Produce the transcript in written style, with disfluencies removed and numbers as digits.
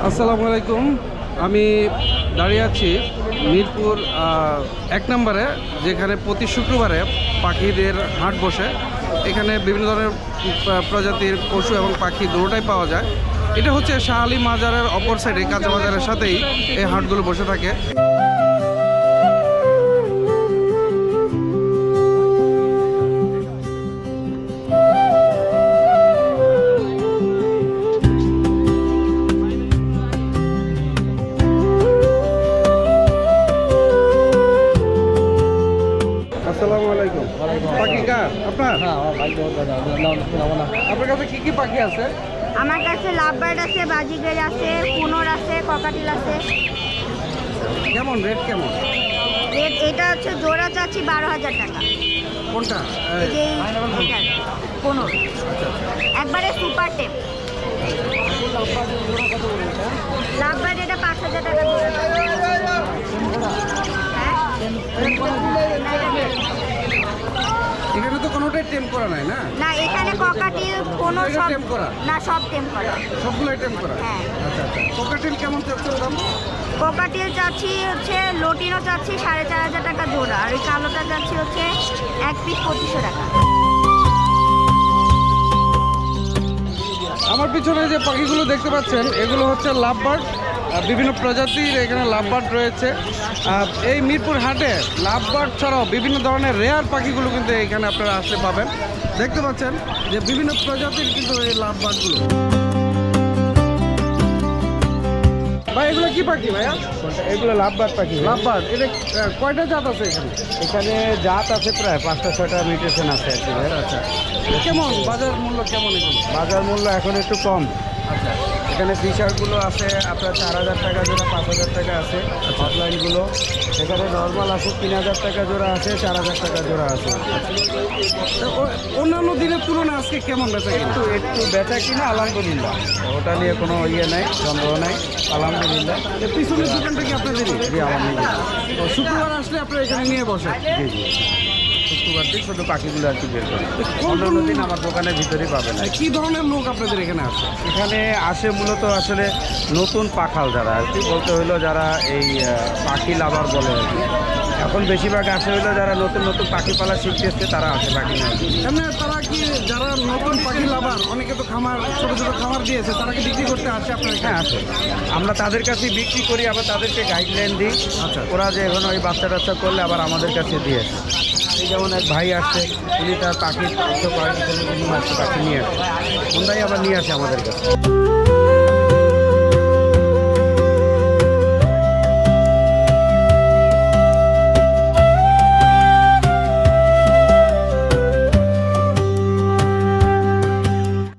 আসসালামু আলাইকুম। আমি দাঁড়িয়ে আছি মিরপুর 1 নম্বরে, যেখানে প্রতি শুক্রবারে পাখিদের হাট বসে। এখানে বিভিন্ন ধরনের প্রজাতির পশু এবং পাখি দুটোটাই পাওয়া যায়। এটা হচ্ছে শাহ আলী মাজারের অপর সাইডে, কাঁচা বাজারের সাথেই এই হাটগুলো বসে থাকে। আসসালামু আলাইকুম। পাখি কার আপনার? আপনার কাছে কি কি পাখি আছে? আমার কাছে লাভবার্ড আছে, বাজিগার আছে, কুনোর আছে, ককাটিল আছে। কেমন রেট কেমন? রেট এটা হচ্ছে জোড়া চাচ্ছি 12,000 টাকা। কোনটা? এই যে এটা কুনোর একবারে সুপার টেপ। লাভবার্ড এটা 5,000 টাকা জোড়া। এখানে তো কোনোটাই টেম করা নাই না? না, এখানে ককাটিল কোনো সব টেম করা? না, সব টেম করা। সবগুলোই টেম করা? হ্যাঁ। আচ্ছা আচ্ছা। কোকাটেল কেমন চাচ্ছেন দাম? কোকাটিল চাচ্ছি হচ্ছে, লোটিনও চাচ্ছি 4,500 টাকা জোড়া, আর ওই কালোটা চাচ্ছি হচ্ছে 1 পিস 2,500 টাকা। আমার পিছনে যে পাখিগুলো দেখতে পাচ্ছেন, এগুলো হচ্ছে লাভবার্ড। বিভিন্ন প্রজাতির এখানে লাভবার্ড রয়েছে। এই মিরপুর হাটে লাভবার্ড ছাড়াও বিভিন্ন ধরনের রেয়ার পাখিগুলো কিন্তু এখানে আপনারা আসতে পাবেন। দেখতে পাচ্ছেন যে বিভিন্ন প্রজাতির কিন্তু এই লাভবার্ডগুলো। ভাই এগুলো কি পাখি ভাইয়া? এগুলো লাভবার্ড পাখি। লাভবার্ড এটা কয়টা জাত আছে এখানে? এখানে জাত আছে প্রায় 5টা-6টা মিউটেশন আছে আর কি। আচ্ছা, কেমন বাজার মূল্য কেমন এগুলো? বাজার মূল্য এখন একটু কম। আচ্ছা, এখানে ফিশারগুলো আছে আপনার 4,000 টাকা জোড়া, 5,000 টাকা আছে। অফলাইনগুলো এখানে নর্মাল আছে 3,000 টাকা জোড়া আছে, 4,000 টাকা জোড়া আছে। অন্যান্য দিনের তুলনায় আজকে কেমন বেচা কিনা? একটু বেচা কিনা আলহামদুলিল্লাহ, ওটা নিয়ে কোনো ইয়ে নাই, সন্দেহ নাই, আলহামদুলিল্লাহ। পিছনের দোকানটা কি আপনাদেরই? জি আমার নিজে। শুক্রবার আসলে আপনারা এখানে নিয়ে বসেন? জি জি, শুক্রবার দিন শুধু পাখিগুলো আর কি বের করি। অন্য দিন আমার দোকানের ভিতরেই পাবেন। কি ধরনের লোক আপনাদের এখানে আসে? এখানে আসে মূলত আসলে নতুন পাখাল যারা আর কি, বলতে হইলো যারা এই পাখি লাভার বলে আর কি। এখন বেশিরভাগ আসে হইলো যারা নতুন নতুন পাখি পালা শিখতেছে, তারা আসে পাখি নিয়ে। এমনি তারা কি, যারা নতুন পাখি লাভার, অনেকে তো খামার, ছোট ছোট খামার দিয়েছে, তারা কি বিক্রি করতে আসে আপনার এখানে? হ্যাঁ আসে, আমরা তাদের কাছেই বিক্রি করি, আবার তাদেরকে গাইডলাইন দিই। আচ্ছা। ওরা যে এখন ওই বাচ্চা টাচ্চা করলে আবার আমাদের কাছে দিয়ে আসে। এই যেমন এক ভাই আসছে, উনি তার পাখির পাখি নিয়ে আসে, ওনারাই আবার নিয়ে আসে আমাদের কাছে।